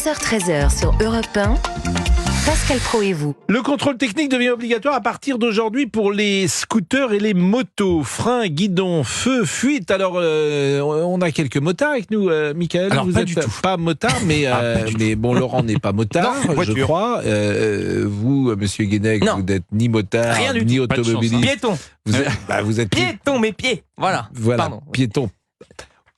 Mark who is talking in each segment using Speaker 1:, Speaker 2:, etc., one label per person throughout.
Speaker 1: 11h-13h sur Europe 1, Pascal Praud et vous.
Speaker 2: Le contrôle technique devient obligatoire à partir d'aujourd'hui pour les scooters et les motos. Freins, guidons, feux, fuite. Alors, on a quelques motards avec nous, Michael.
Speaker 3: Alors,
Speaker 2: vous
Speaker 3: pas
Speaker 2: êtes
Speaker 3: du tout.
Speaker 2: pas motard, mais, mais bon, Laurent n'est pas motard,
Speaker 3: Non,
Speaker 2: je
Speaker 3: voiture.
Speaker 2: crois. Vous, Monsieur Guénec,
Speaker 4: Non.
Speaker 2: vous n'êtes ni motard,
Speaker 4: Rien du
Speaker 2: ni
Speaker 4: tout.
Speaker 3: Pas de chance,
Speaker 2: automobiliste.
Speaker 4: Piéton.
Speaker 2: Vous êtes
Speaker 4: Piéton, mes pieds. Voilà.
Speaker 2: Voilà,
Speaker 4: Pardon.
Speaker 2: piéton.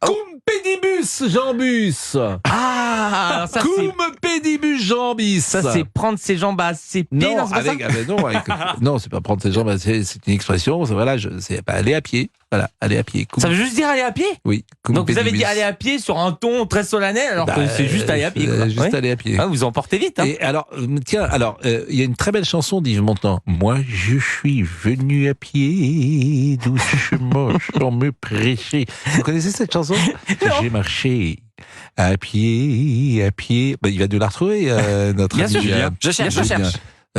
Speaker 2: Cum pédibus, jambus.
Speaker 4: Ah, alors ça c'est...
Speaker 2: Cum pédibus, jambis.
Speaker 4: Ça, c'est prendre ses jambes à ses pieds,
Speaker 2: Non,
Speaker 4: non, c'est pas
Speaker 2: avec, non, c'est pas prendre ses jambes, c'est une expression, voilà, c'est pas aller à pied. Voilà, aller à pied.
Speaker 4: ça veut juste dire aller à pied.
Speaker 2: Oui.
Speaker 4: Donc vous avez dit aller à pied sur un ton très solennel, alors que c'est juste aller à pied, quoi.
Speaker 2: Juste
Speaker 4: Ouais.
Speaker 2: aller à pied.
Speaker 4: Ah, vous en portez vite, hein.
Speaker 2: Et alors, tiens, il y a une très belle chanson d'Yves Montand. Moi, je suis venu à pied, doucement, sans me presser. Vous connaissez cette chanson? J'ai marché à pied, à pied. Il va nous la retrouver, notre
Speaker 4: Bien
Speaker 2: ami
Speaker 4: sûr,
Speaker 2: Julien.
Speaker 4: je cherche.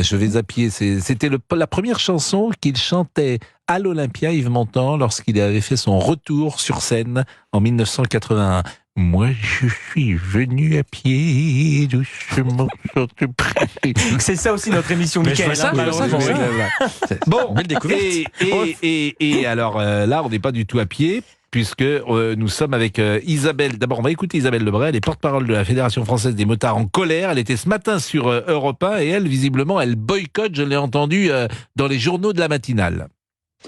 Speaker 2: Je vais à pied. C'était la première chanson qu'il chantait à l'Olympia, Yves Montand, lorsqu'il avait fait son retour sur scène en 1981. Moi, je suis venu à pied, doucement, sans te presser.
Speaker 4: C'est ça aussi notre émission,
Speaker 3: Mais je
Speaker 4: Michael.
Speaker 3: vois ça,
Speaker 4: hein,
Speaker 3: malheureusement,
Speaker 4: malheureusement.
Speaker 2: Bon,
Speaker 3: Belle découverte.
Speaker 2: et alors là, on n'est pas du tout à pied, puisque nous sommes avec Isabelle. D'abord, on va écouter Isabelle Lebray, elle est porte-parole de la Fédération française des motards en colère. Elle était ce matin sur Europe 1 et elle, visiblement, elle boycotte, je l'ai entendu dans les journaux de la matinale.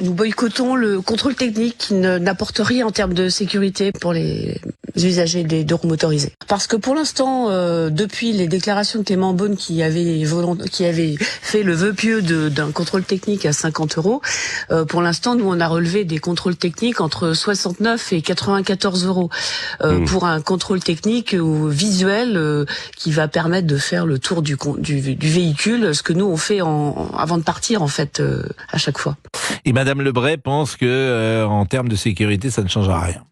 Speaker 5: Nous boycottons le contrôle technique qui n'apporte rien en termes de sécurité pour les usagers des deux roues motorisées. Parce que pour l'instant, depuis les déclarations de Clément Beaune qui avait fait le vœu pieux d'un contrôle technique à 50 €, pour l'instant, nous on a relevé des contrôles techniques entre 69 et 94 € pour un contrôle technique visuel qui va permettre de faire le tour du véhicule, ce que nous on fait avant de partir en fait à chaque fois.
Speaker 2: Et Madame Lebray pense que, en termes de sécurité, ça ne changera rien.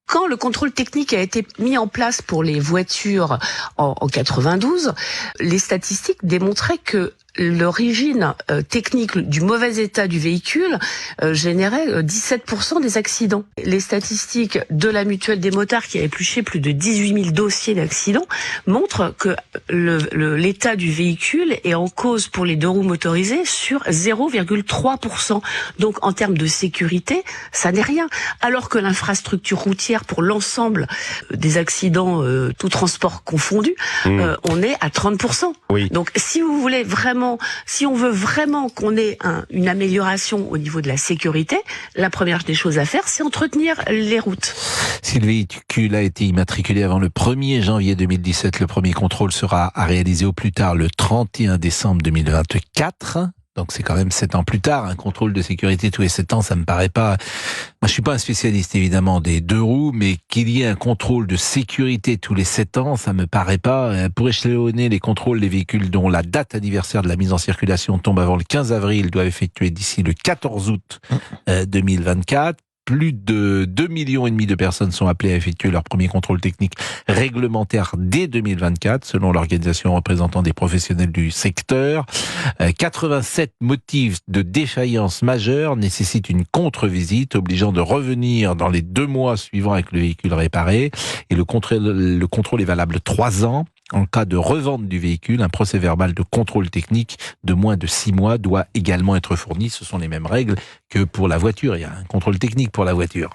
Speaker 5: Quand le contrôle technique a été mis en place pour les voitures en 92, les statistiques démontraient que l'origine technique du mauvais état du véhicule générait 17% des accidents. Les statistiques de la mutuelle des motards qui a épluché plus de 18 000 dossiers d'accidents montrent que l'état du véhicule est en cause pour les deux roues motorisées sur 0,3%. Donc en termes de sécurité, ça n'est rien. Alors que l'infrastructure routière pour l'ensemble des accidents, tout transport confondu, on est à 30%.
Speaker 3: Oui.
Speaker 5: Donc si vous voulez vraiment, si on veut vraiment qu'on ait une amélioration au niveau de la sécurité, la première des choses à faire, c'est entretenir les routes.
Speaker 2: Si le véhicule a été immatriculé avant le 1er janvier 2017, le premier contrôle sera à réaliser au plus tard le 31 décembre 2024. Donc c'est quand même 7 ans plus tard, un contrôle de sécurité tous les 7 ans, ça me paraît pas... Moi je suis pas un spécialiste évidemment des deux roues, mais qu'il y ait un contrôle de sécurité tous les 7 ans, ça me paraît pas... Pour échelonner les contrôles des véhicules dont la date anniversaire de la mise en circulation tombe avant le 15 avril, doivent effectuer d'ici le 14 août 2024. Plus de 2,5 millions de personnes sont appelées à effectuer leur premier contrôle technique réglementaire dès 2024, selon l'organisation représentant des professionnels du secteur. 87 motifs de défaillance majeure nécessitent une contre-visite, obligeant de revenir dans les 2 mois suivants avec le véhicule réparé. Et le contrôle est valable 3 ans. En cas de revente du véhicule, un procès-verbal de contrôle technique de moins de 6 mois doit également être fourni. Ce sont les mêmes règles que pour la voiture. Il y a un contrôle technique pour la voiture.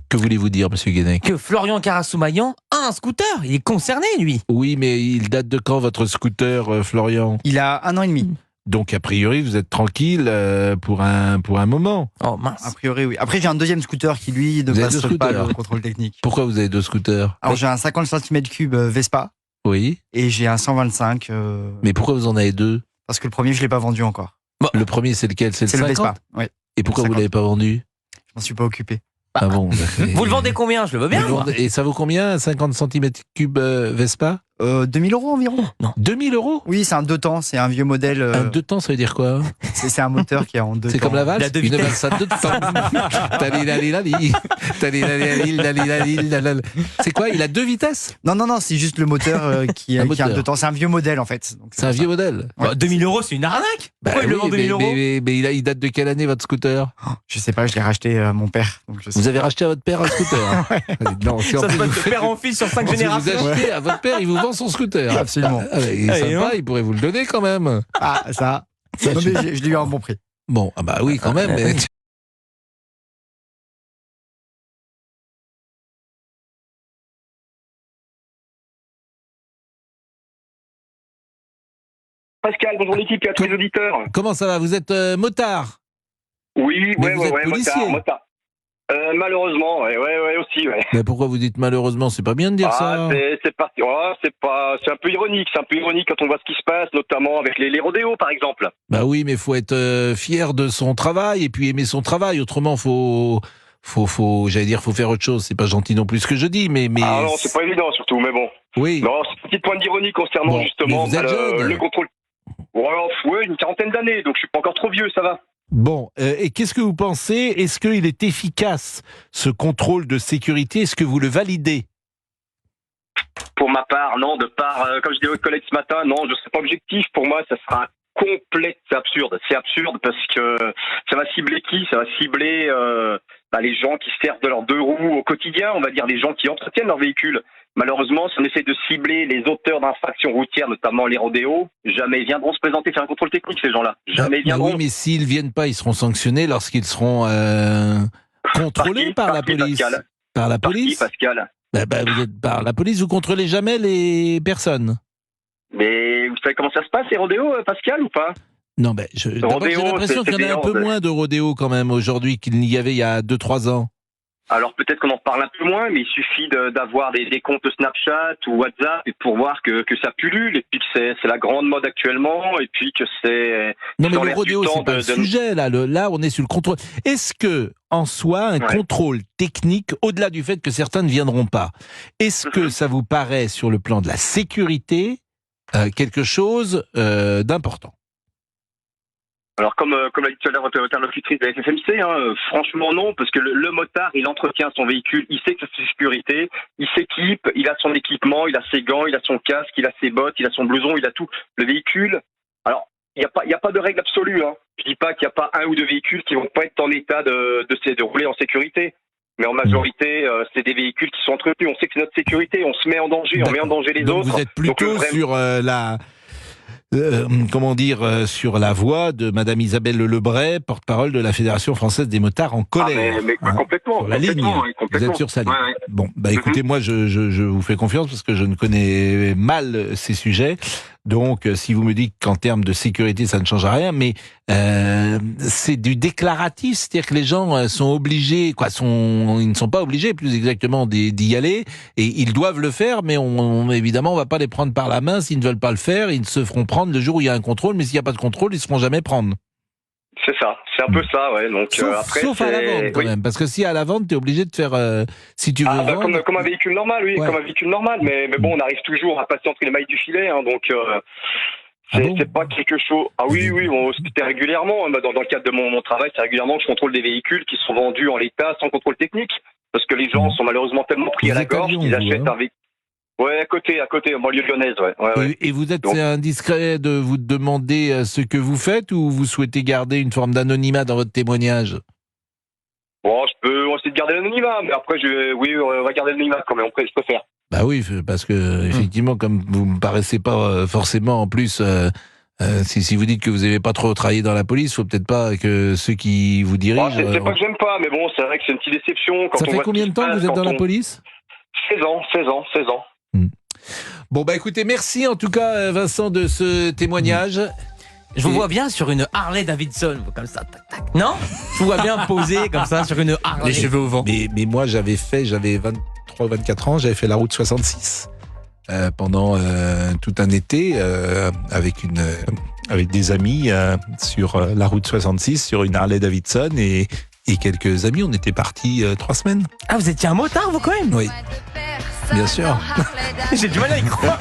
Speaker 2: Que voulez-vous dire, Monsieur Guénec?
Speaker 4: Que Florian Carassoumaillan a un scooter. Il est concerné, lui.
Speaker 2: Oui, mais il date de quand, votre scooter, Florian?
Speaker 3: Il a 1 an et demi.
Speaker 2: Donc, a priori, vous êtes tranquille pour un moment.
Speaker 4: Oh mince.
Speaker 3: A priori, oui. Après, j'ai un deuxième scooter qui, lui, ne
Speaker 2: Vous avez
Speaker 3: passe
Speaker 2: deux
Speaker 3: pas
Speaker 2: scooters.
Speaker 3: le contrôle technique.
Speaker 2: Pourquoi vous avez 2 scooters?
Speaker 3: Alors, j'ai un 50 cm3 Vespa
Speaker 2: Oui,
Speaker 3: et j'ai un 125
Speaker 2: mais pourquoi vous en avez 2?
Speaker 3: parce que le premier, je l'ai pas vendu encore.
Speaker 2: Le premier, c'est lequel? C'est
Speaker 3: C'est
Speaker 2: le
Speaker 3: le
Speaker 2: 50?
Speaker 3: Vespa. Oui.
Speaker 2: Et pourquoi vous
Speaker 3: 50.
Speaker 2: l'avez pas vendu?
Speaker 3: Je m'en suis pas occupé.
Speaker 2: Ah bon?
Speaker 4: Vous le vendez combien? Je le veux bien. moi.
Speaker 2: Et ça vaut combien, un 50 cm3 Vespa?
Speaker 3: 2000 € environ.
Speaker 2: 2000 €?
Speaker 3: Oui, c'est un 2 temps, c'est un vieux modèle.
Speaker 2: Un 2 temps, ça veut dire quoi?
Speaker 3: C'est un moteur qui est en 2 temps.
Speaker 2: C'est comme la valse?
Speaker 4: La deux
Speaker 2: Une
Speaker 4: vitesses.
Speaker 2: valse à 2 temps. Talilalilali. Talilalilali. C'est quoi? Il a 2 vitesses?
Speaker 3: Non, c'est juste le moteur qui a
Speaker 2: moteur.
Speaker 3: 2 temps. C'est un vieux modèle en fait. Donc,
Speaker 2: C'est un vieux modèle.
Speaker 3: Ouais.
Speaker 4: 2000 €, c'est une arnaque. Pourquoi il le vend 2000 €?
Speaker 2: mais il date de quelle année, votre scooter?
Speaker 3: Je sais pas, je l'ai racheté à mon père. Donc je sais.
Speaker 2: Vous avez racheté à votre père un scooter? Non, si en
Speaker 4: Ça se
Speaker 2: plus
Speaker 4: passe
Speaker 2: vous
Speaker 4: de
Speaker 2: faites-
Speaker 4: père en fils sur 5
Speaker 2: si vous
Speaker 4: générations.
Speaker 2: achetez à votre père, il vous vend vend son scooter.
Speaker 3: Absolument.
Speaker 2: Il est sympa, il pourrait vous le donner quand même.
Speaker 3: Ah, ça non, mais je l'ai eu à un bon prix.
Speaker 2: Bon, ah bah oui, quand même. Mais...
Speaker 6: Pascal, bonjour l'équipe et à tous les auditeurs.
Speaker 2: Comment ça va? Vous êtes motard?
Speaker 6: Oui,
Speaker 2: Mais vous êtes policier.
Speaker 6: motard. Malheureusement, ouais, aussi, ouais.
Speaker 2: Mais pourquoi vous dites malheureusement? C'est pas bien de dire ça.
Speaker 6: C'est parti. C'est un peu ironique. C'est un peu ironique quand on voit ce qui se passe, notamment avec les rodéos, par exemple.
Speaker 2: Bah oui, mais faut être fier de son travail et puis aimer son travail. Autrement, faut faire autre chose. C'est pas gentil non plus ce que je dis, mais.
Speaker 6: Ah non, c'est pas évident surtout, mais bon.
Speaker 2: Oui.
Speaker 6: Non, c'est un petit point d'ironie concernant justement
Speaker 2: vous êtes jeune.
Speaker 6: le contrôle. Ouais, une quarantaine d'années, donc je suis pas encore trop vieux, ça va.
Speaker 2: Bon, et qu'est-ce que vous pensez? Est-ce qu'il est efficace, ce contrôle de sécurité? Est-ce que vous le validez?
Speaker 6: Pour ma part, non, comme je disais aux collègues ce matin, non, je ne serai pas objectif. Pour moi, ça sera c'est absurde. C'est absurde parce que ça va cibler qui? Ça va cibler les gens qui servent de leurs deux roues au quotidien, on va dire les gens qui entretiennent leur véhicule. Malheureusement, si on essaie de cibler les auteurs d'infractions routières, notamment les rodéos, jamais ils viendront se présenter faire un contrôle technique, ces gens-là. Jamais ils viendront.
Speaker 2: Oui, mais s'ils viennent pas, ils seront sanctionnés lorsqu'ils seront contrôlés par la police.
Speaker 6: Pascal.
Speaker 2: Par la
Speaker 6: Par
Speaker 2: police.
Speaker 6: qui, Pascal?
Speaker 2: Vous êtes par la police, vous contrôlez jamais les personnes.
Speaker 6: Mais vous savez comment ça se passe, les rodéos, Pascal, ou pas?
Speaker 2: Non, d'abord, j'ai l'impression qu'il y en a un peu moins de rodéos quand même aujourd'hui qu'il n'y avait il y a 2-3 ans.
Speaker 6: Alors peut-être qu'on en parle un peu moins, mais il suffit d'avoir des comptes Snapchat ou WhatsApp et pour voir que ça pullule et puis que c'est la grande mode actuellement et puis que c'est...
Speaker 2: Non mais le rodéo, c'est pas le sujet là. Là, on est sur le contrôle. Est-ce que, en soi, un contrôle technique, au-delà du fait que certains ne viendront pas, est-ce que ça vous paraît, sur le plan de la sécurité, quelque chose d'important?
Speaker 6: Alors comme l'a dit tout à l'heure votre interlocutrice de la FFMC, franchement non, parce que le motard, il entretient son véhicule, il sait que c'est sécurité, il s'équipe, il a son équipement, il a ses gants, il a son casque, il a ses bottes, il a son blouson, il a tout. Le véhicule, alors il n'y a pas de règle absolue. Je dis pas qu'il n'y a pas un ou deux véhicules qui vont pas être en état de rouler en sécurité. Mais en majorité, c'est des véhicules qui sont entretenus. On sait que c'est notre sécurité, on se met en danger, on met en danger les autres.
Speaker 2: Vous êtes plutôt sur sur la voie de Madame Isabelle Lebray, porte-parole de la Fédération française des motards en colère.
Speaker 6: Mais complètement.
Speaker 2: Sur la ligne. Vous êtes sur sa ligne. Ouais. Bon, écoutez, moi, je vous fais confiance parce que je ne connais mal ces sujets. Donc, si vous me dites qu'en termes de sécurité, ça ne change rien, mais c'est du déclaratif, c'est-à-dire que les gens sont obligés, ils ne sont pas obligés, plus exactement, d'y aller, et ils doivent le faire, mais évidemment, on va pas les prendre par la main s'ils ne veulent pas le faire. Ils se feront prendre le jour où il y a un contrôle, mais s'il n'y a pas de contrôle, ils se feront jamais prendre.
Speaker 6: C'est ça, c'est un peu ça, ouais. Donc
Speaker 2: sauf à la vente quand même, parce que si à la vente, t'es obligé de faire, si tu veux vendre...
Speaker 6: comme un véhicule normal, oui, comme un véhicule normal. Mais bon, on arrive toujours à passer entre les mailles du filet, donc c'est pas quelque chose. Ah oui, c'était régulièrement. Dans le cadre de mon travail, c'est régulièrement que je contrôle des véhicules qui sont vendus en l'état sans contrôle technique, parce que les gens sont malheureusement tellement pris à la gorge qu'ils achètent un véhicule. Ouais, à côté, en banlieue lyonnaise, ouais. Et
Speaker 2: vous êtes indiscret de vous demander ce que vous faites ou vous souhaitez garder une forme d'anonymat dans votre témoignage?
Speaker 6: Bon, on essaie de garder l'anonymat, mais après, on va garder l'anonymat quand même, je préfère.
Speaker 2: Bah oui, parce que, effectivement, comme vous me paraissez pas forcément, en plus, si vous dites que vous n'avez pas trop travaillé dans la police, faut peut-être pas que ceux qui vous dirigent...
Speaker 6: c'est pas que j'aime pas, mais bon, c'est vrai que c'est une petite déception.
Speaker 2: Ça fait combien de temps que vous êtes dans la police?
Speaker 6: 16 ans.
Speaker 2: Bon, écoutez, merci en tout cas, Vincent, de ce témoignage.
Speaker 4: Je vous vois bien sur une Harley Davidson, comme ça, tac, tac. Non? Je vous vois bien posé comme ça sur une Harley.
Speaker 2: Les cheveux au vent. Mais moi, j'avais 23 ou 24 ans, j'avais fait la route 66 pendant tout un été avec des amis sur la route 66, sur une Harley Davidson et quelques amis. On était partis 3 semaines.
Speaker 4: Ah, vous étiez un motard, vous, quand même?
Speaker 2: Oui. Bien sûr.
Speaker 4: J'ai du mal à y croire.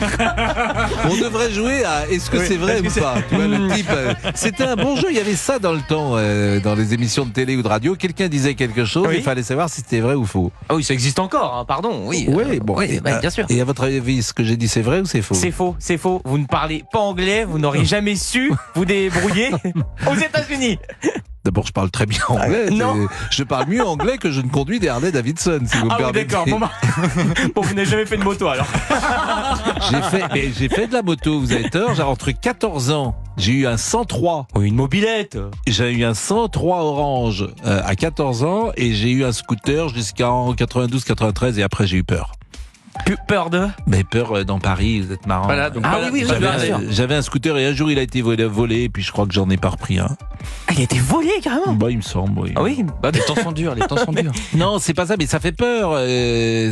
Speaker 2: On devrait jouer à est-ce que c'est vrai ou pas. Tu vois, le type, c'était un bon jeu. Il y avait ça dans le temps, dans les émissions de télé ou de radio. Quelqu'un disait quelque chose, il fallait savoir si c'était vrai ou faux.
Speaker 4: Ah oui, ça existe encore, pardon. Oui, bien sûr.
Speaker 2: Et à votre avis, ce que j'ai dit, c'est vrai ou c'est faux?
Speaker 4: C'est faux. Vous ne parlez pas anglais, vous n'aurez jamais su vous débrouiller aux États-Unis.
Speaker 2: D'abord, je parle très bien anglais.
Speaker 4: non.
Speaker 2: Je parle mieux anglais que je ne conduis des Harley Davidson, si vous me
Speaker 4: Ah oui,
Speaker 2: permettez.
Speaker 4: d'accord. Bon, bon, vous n'avez jamais fait de moto alors.
Speaker 2: J'ai fait de la moto, vous avez tort. J'ai entre 14 ans, j'ai eu un 103.
Speaker 4: Oui, une mobilette.
Speaker 2: J'ai eu un 103 orange à 14 ans et j'ai eu un scooter jusqu'en 92-93 et après j'ai eu peur.
Speaker 4: Peur de.
Speaker 2: Mais peur dans Paris, vous êtes marrant.
Speaker 3: Voilà, donc
Speaker 4: Ah oui, oui, bien sûr.
Speaker 2: J'avais un scooter et un jour il a été volé et puis je crois que j'en ai pas repris un.
Speaker 4: Ah, il a été volé carrément.
Speaker 2: Bah, il me semble, oui.
Speaker 4: Ah oui.
Speaker 3: Bah, les temps sont durs, les temps sont durs.
Speaker 2: Non, c'est pas ça, mais ça fait peur.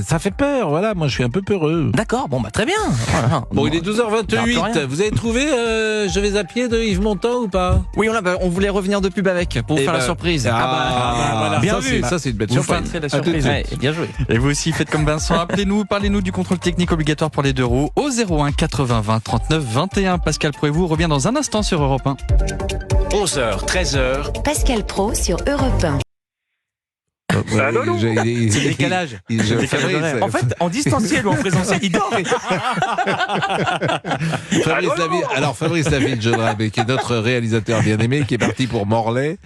Speaker 2: Ça fait peur, voilà. Moi, je suis un peu peureux.
Speaker 4: D'accord, bon bah très bien. Voilà.
Speaker 2: Bon, il est
Speaker 4: On perd plus
Speaker 2: 12h28.
Speaker 4: rien.
Speaker 2: Vous avez trouvé Je vais à pied de Yves Montand ou pas?
Speaker 3: Oui, on voulait revenir de pub avec pour vous faire la surprise.
Speaker 4: voilà. Bien
Speaker 2: ça,
Speaker 4: vu.
Speaker 2: Ça, c'est une belle
Speaker 3: Vous
Speaker 2: surprise.
Speaker 3: fêterez la
Speaker 2: À tout de
Speaker 3: surprise.
Speaker 2: suite.
Speaker 4: Ouais, bien joué.
Speaker 3: Et vous aussi, faites comme Vincent. Appelez-nous, parlez-nous du contrôle technique obligatoire pour les 2 roues au 01 80 20 39 21. Pascal Pro et vous revient dans un instant sur Europe 1.
Speaker 7: 11h, 13h,
Speaker 1: Pascal Pro sur Europe 1.
Speaker 6: Allô
Speaker 4: C'est le décalage. En fait, en distanciel ou en présentiel, il dort.
Speaker 2: Fabrice Laville, je le rappelle, qui est notre réalisateur bien-aimé, qui est parti pour Morlaix.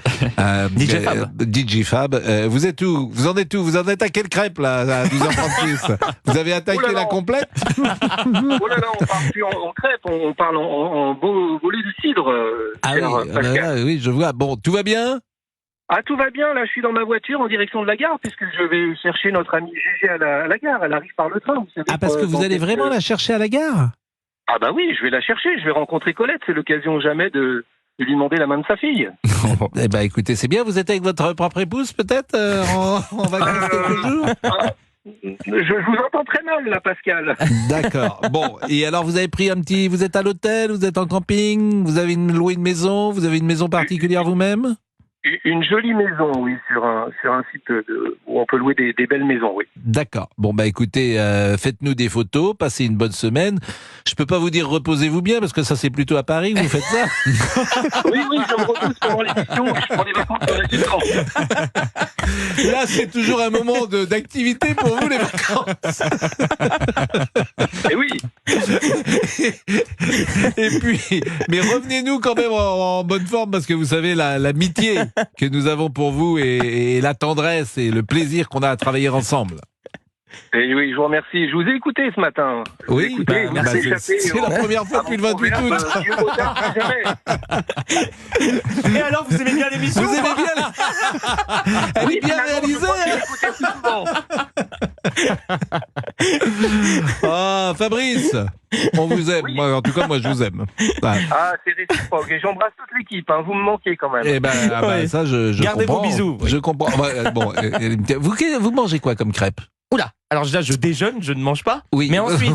Speaker 4: DJ Fab.
Speaker 2: DJ Fab. Vous êtes où? Vous en êtes où? Vous en êtes à quelle crêpe, là, à 12h36? Vous avez attaqué
Speaker 6: Oh là là.
Speaker 2: la complète?
Speaker 6: Oh là là, on parle plus en crêpe, on parle en volée de cidre, cher Pascal.
Speaker 2: Oui, je vois. Bon, tout va bien?
Speaker 6: Ah, tout va bien, là, je suis dans ma voiture en direction de la gare, puisque je vais chercher notre amie Gégé à la gare. Elle arrive par le train, vous savez.
Speaker 2: Ah, parce que vous allez vraiment la chercher à la gare?
Speaker 6: Ah bah oui, je vais la chercher, je vais rencontrer Colette, c'est l'occasion jamais de lui demander la main de sa fille.
Speaker 2: Eh ben, écoutez, c'est bien. Vous êtes avec votre propre épouse, peut-être, en vacances quelques jours?
Speaker 6: Je vous entends très mal, là, Pascal.
Speaker 2: D'accord. Bon, et alors vous avez pris vous êtes à l'hôtel, vous êtes en camping, vous avez loué une maison, vous avez une maison particulière vous-même?
Speaker 6: Une jolie maison, oui, sur un site où on peut louer des belles maisons, oui.
Speaker 2: D'accord. Bon, bah écoutez, faites-nous des photos, passez une bonne semaine. Je peux pas vous dire reposez-vous bien, parce que ça c'est plutôt à Paris que vous faites ça.
Speaker 6: Oui, je me repose pendant l'émission, je prends des vacances sur la Gibraltar.
Speaker 2: Là, c'est toujours un moment d'activité pour vous, les vacances.
Speaker 6: Et oui,
Speaker 2: Et puis, mais revenez-nous quand même en bonne forme, parce que vous savez, l'amitié que nous avons pour vous et la tendresse et le plaisir qu'on a à travailler ensemble.
Speaker 6: et oui, je vous remercie. Je vous ai écouté ce matin. Je vous ai écouté, vous avez échappé
Speaker 2: c'est la première fois depuis le 28 août.
Speaker 6: Vieux motard, plus jamais.
Speaker 4: Et alors, vous aimez bien l'émission?
Speaker 2: Vous aimez bien Elle est bien
Speaker 6: finalement,
Speaker 2: réalisée,
Speaker 6: je crois que
Speaker 2: hein.
Speaker 6: je l'écoutais plus souvent.
Speaker 2: Ah, Fabrice, on vous aime.
Speaker 6: Oui.
Speaker 2: Moi, en tout cas, moi, je vous aime. Ah.
Speaker 6: Ah, c'est réciproque. Et j'embrasse toute l'équipe. Hein. Vous me manquez quand même.
Speaker 2: Eh ben,
Speaker 4: Ouais.
Speaker 2: ça, je
Speaker 4: Gardez vos
Speaker 2: comprends.
Speaker 4: bisous, oui.
Speaker 2: Je comprends. Ouais, bon, vous mangez quoi comme crêpe?
Speaker 4: Oula. Alors déjà, je déjeune, je ne mange pas.
Speaker 2: Oui.
Speaker 4: Mais ensuite,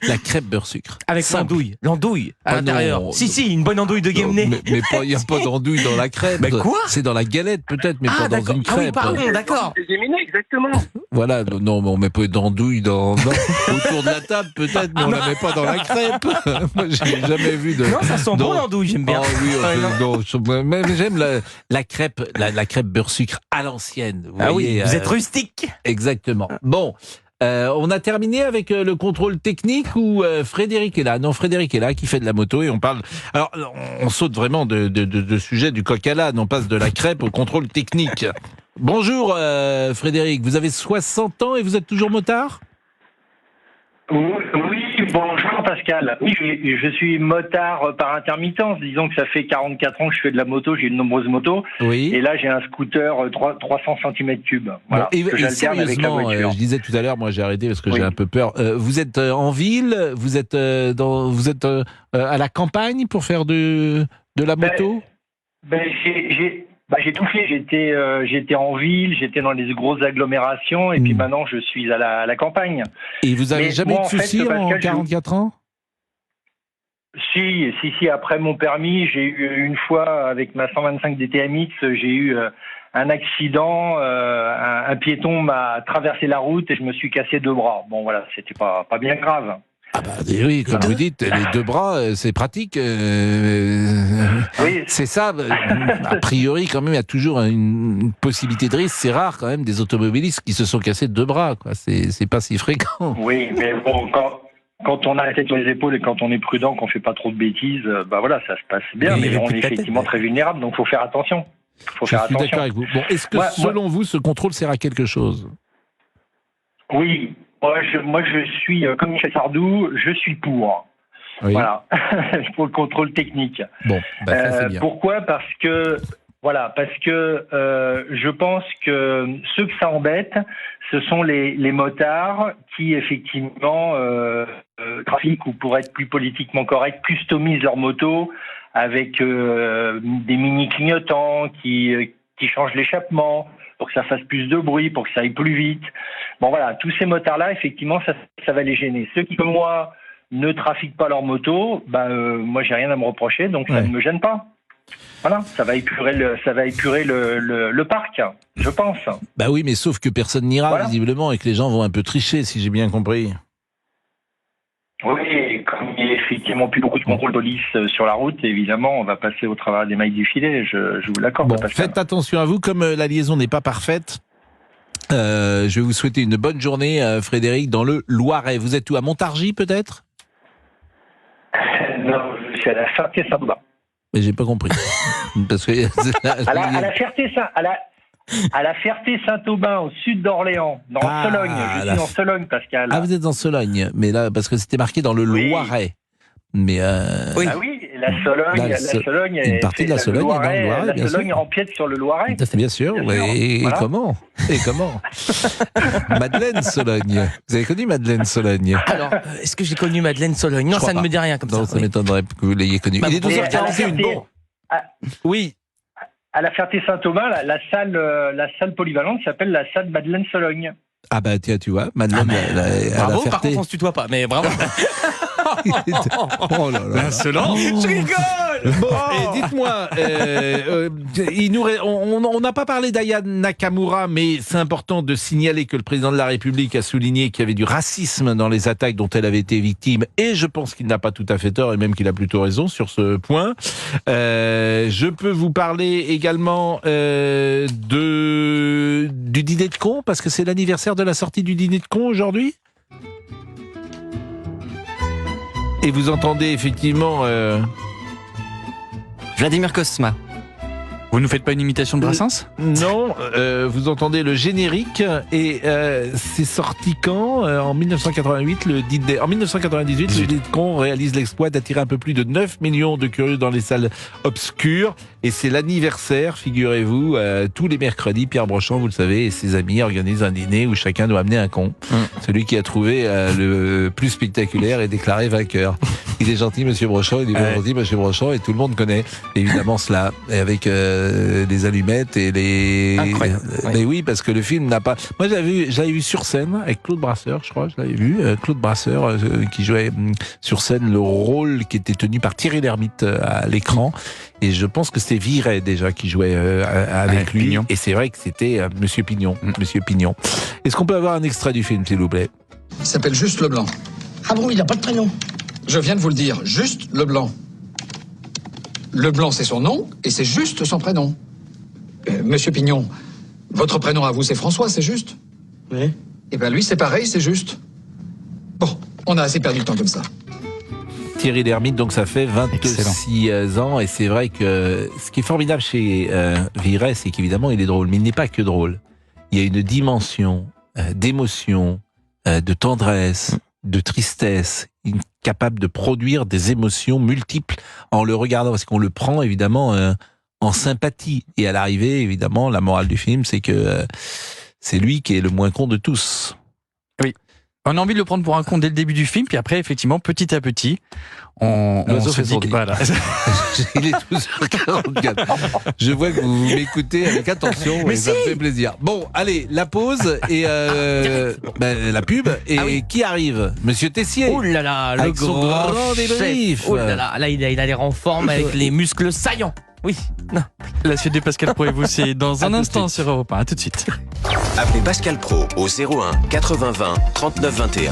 Speaker 2: La crêpe beurre sucre.
Speaker 4: avec
Speaker 2: Simple.
Speaker 4: l'andouille à
Speaker 2: Ah
Speaker 4: l'intérieur.
Speaker 2: non.
Speaker 4: Si, une bonne andouille de Guémené.
Speaker 2: Mais il n'y a pas d'andouille dans la crêpe.
Speaker 4: Mais quoi?
Speaker 2: C'est dans la galette peut-être, mais pas dans
Speaker 4: d'accord.
Speaker 2: une
Speaker 4: Ah oui,
Speaker 2: crêpe.
Speaker 4: pardon, d'accord.
Speaker 6: C'est Géminé, exactement.
Speaker 2: Voilà, non, mais on met pas d'andouille non, autour de la table peut-être, mais on la met pas dans la crêpe. Moi, j'ai jamais vu de.
Speaker 4: Non, ça sent bon
Speaker 2: Non.
Speaker 4: l'andouille, j'aime bien.
Speaker 2: Oh oui,
Speaker 4: Ouais, non.
Speaker 2: mais j'aime la crêpe, la crêpe beurre sucre à l'ancienne. Vous
Speaker 4: Ah
Speaker 2: voyez,
Speaker 4: oui, vous êtes rustique.
Speaker 2: Exactement. Bon. On a terminé avec le contrôle technique où Frédéric est là. Non, Frédéric est là, qui fait de la moto et on parle. Alors, on saute vraiment de sujet du coq à l'âne. On passe de la crêpe au contrôle technique. Bonjour Frédéric, vous avez 60 ans et vous êtes toujours motard?
Speaker 8: Oui, bonjour Pascal. Oui, je suis motard par intermittence. Disons que ça fait 44 ans que je fais de la moto, j'ai de nombreuses motos.
Speaker 2: Oui.
Speaker 8: Et là, j'ai un scooter 300 cm3. Voilà,
Speaker 2: Bon, et
Speaker 8: que j'alterne avec la
Speaker 2: sérieusement,
Speaker 8: voiture.
Speaker 2: je disais tout à l'heure, moi j'ai arrêté parce que
Speaker 8: Oui.
Speaker 2: j'ai un peu peur. Vous êtes en ville, vous êtes à la campagne pour faire de la moto?
Speaker 8: J'ai tout fait. J'étais en ville, j'étais dans les grosses agglomérations, et puis maintenant je suis à la campagne.
Speaker 2: Et vous avez
Speaker 8: mais
Speaker 2: jamais
Speaker 8: moi,
Speaker 2: eu de
Speaker 8: en fait,
Speaker 2: soucis en
Speaker 8: Pascal,
Speaker 2: 44 ans?
Speaker 8: Si, après mon permis, j'ai eu une fois avec ma 125 DTMX, j'ai eu un accident, un piéton m'a traversé la route et je me suis cassé 2 bras. Bon voilà, c'était pas bien grave.
Speaker 2: Ah bah oui, comme vous dites, les 2 bras, c'est pratique.
Speaker 8: Oui.
Speaker 2: C'est ça. A priori, quand même, il y a toujours une possibilité de risque. C'est rare quand même des automobilistes qui se sont cassés 2 bras. Quoi. C'est pas si fréquent.
Speaker 8: Oui, mais bon, quand on a la tête sur les épaules et quand on est prudent, qu'on fait pas trop de bêtises, voilà, ça se passe bien, mais on est effectivement très vulnérable, donc faut faire attention.
Speaker 2: Je suis d'accord avec vous. Bon, est-ce que selon vous, ce contrôle sert à quelque chose ?
Speaker 8: Oui, moi je suis, comme Michel Sardou, je suis pour.
Speaker 2: Oui.
Speaker 8: Voilà, pour le contrôle technique.
Speaker 2: Bon, ça c'est bien.
Speaker 8: Pourquoi ? Parce que je pense que ceux que ça embête, ce sont les motards qui effectivement trafiquent, ou pour être plus politiquement correct, customisent leur moto avec des mini clignotants qui changent l'échappement pour que ça fasse plus de bruit, pour que ça aille plus vite. Bon voilà, tous ces motards-là, effectivement, ça va les gêner. Ceux qui, comme moi, ne trafiquent pas leur moto, moi j'ai rien à me reprocher, donc ça ne me gêne pas. Voilà, ça va épurer le parc, je pense.
Speaker 2: Bah oui, mais sauf que personne n'ira, visiblement, et que les gens vont un peu tricher, si j'ai bien compris.
Speaker 8: Oui, comme il n'y a effectivement plus beaucoup de contrôle police sur la route, évidemment, on va passer au travers des mailles du filet, je vous l'accorde.
Speaker 2: Bon, faites attention à vous, comme la liaison n'est pas parfaite. Je vais vous souhaiter une bonne journée, Frédéric, dans le Loiret. Vous êtes où, à Montargis, peut-être ?
Speaker 8: Non, je suis à la Ferté-Saint-Aubin.
Speaker 2: Mais j'ai pas compris. Parce que
Speaker 8: à la Ferté-Saint-Aubin, au sud d'Orléans, dans Sologne. Je suis en Sologne, Pascal.
Speaker 2: Ah, vous êtes en Sologne, mais là, parce que c'était marqué dans le Loiret. Mais
Speaker 8: oui. Ah oui, la Sologne,
Speaker 2: une partie de la Sologne est dans le Loiret,
Speaker 8: la
Speaker 2: bien
Speaker 8: Sologne
Speaker 2: sûr.
Speaker 8: empiète sur le Loiret.
Speaker 2: Bien sûr. Et comment Madeleine Sologne. Vous avez connu Madeleine Sologne ?
Speaker 4: Alors, est-ce que j'ai connu Madeleine Sologne ? Non, ça ne me dit rien comme ça.
Speaker 2: Non, ça m'étonnerait que vous l'ayez connu. Il est 12h41. Bon. Oui.
Speaker 8: À la Ferté-Saint-Aubin, la salle polyvalente s'appelle la salle Madeleine Sologne.
Speaker 2: Ah bah tiens, tu vois, Madeleine,
Speaker 4: bravo, par contre on se tutoie pas, mais bravo.
Speaker 2: Oh là là.
Speaker 3: L'insolence.
Speaker 4: Je rigole.
Speaker 2: Bon, et dites-moi, on n'a pas parlé d'Aya Nakamura, mais c'est important de signaler que le président de la République a souligné qu'il y avait du racisme dans les attaques dont elle avait été victime, et je pense qu'il n'a pas tout à fait tort, et même qu'il a plutôt raison sur ce point. Je peux vous parler également du dîner de cons, parce que c'est l'anniversaire de la sortie du dîner de cons aujourd'hui. Et vous entendez effectivement...
Speaker 4: Vladimir Cosma.
Speaker 3: Vous nous faites pas une imitation de Brassens ?
Speaker 2: Non, vous entendez le générique, et c'est sorti quand ? En 1988, en 1998, le dîner de cons réalise l'exploit d'attirer un peu plus de 9 millions de curieux dans les salles obscures, et c'est l'anniversaire, figurez-vous, tous les mercredis, Pierre Brochand, vous le savez, et ses amis organisent un dîner où chacun doit amener un con. Celui qui a trouvé le plus spectaculaire est déclaré vainqueur. Il est gentil, monsieur Brochand, il est gentil, monsieur Brochand, et tout le monde connaît évidemment cela, et avec les allumettes et les...
Speaker 4: Incroyable.
Speaker 2: Mais oui, parce que le film n'a pas... Moi, j'avais vu sur scène, avec Claude Brasseur, je crois, je l'avais vu, Claude Brasseur, qui jouait sur scène le rôle qui était tenu par Thierry Lhermitte à l'écran, et je pense que c'était Viret déjà qui jouait avec lui, Pignon. Et c'est vrai que c'était Monsieur Pignon. Monsieur Pignon. Est-ce qu'on peut avoir un extrait du film, s'il vous plaît ?
Speaker 9: Il s'appelle Juste Leblanc.
Speaker 10: Ah bon, il n'a pas de prénom ?
Speaker 9: Je viens de vous le dire, Juste Leblanc. Leblanc, c'est son nom, et c'est Juste son prénom. Monsieur Pignon, votre prénom à vous, c'est François, c'est juste ?
Speaker 10: Oui.
Speaker 9: Eh bien, lui, c'est pareil, c'est juste. Bon, on a assez perdu le temps comme ça.
Speaker 2: Thierry Lhermitte, donc ça fait 26 ans, et c'est vrai que ce qui est formidable chez Viret, c'est qu'évidemment, il est drôle, mais il n'est pas que drôle. Il y a une dimension d'émotion, de tendresse, de tristesse, capable de produire des émotions multiples en le regardant, parce qu'on le prend évidemment en sympathie. Et à l'arrivée, évidemment, la morale du film, c'est que c'est lui qui est le moins con de tous.
Speaker 3: Oui. On a envie de le prendre pour un con dès le début du film, puis après, effectivement, petit à petit, on se dit que voilà.
Speaker 2: Il est 12h44. Je vois que vous m'écoutez avec attention, mais ça me fait plaisir. Bon, allez, la pause et la pub. Et qui arrive ? Monsieur Tessier.
Speaker 4: Oh là là, le
Speaker 2: grand débrief.
Speaker 4: Oh là là, il a l'air en forme avec les muscles saillants. Oui. Non.
Speaker 3: La suite de Pascal Pro et vous, c'est dans un instant sur Europe 1. À tout de suite.
Speaker 7: Appelez Pascal Pro au 01 80 20 39 21.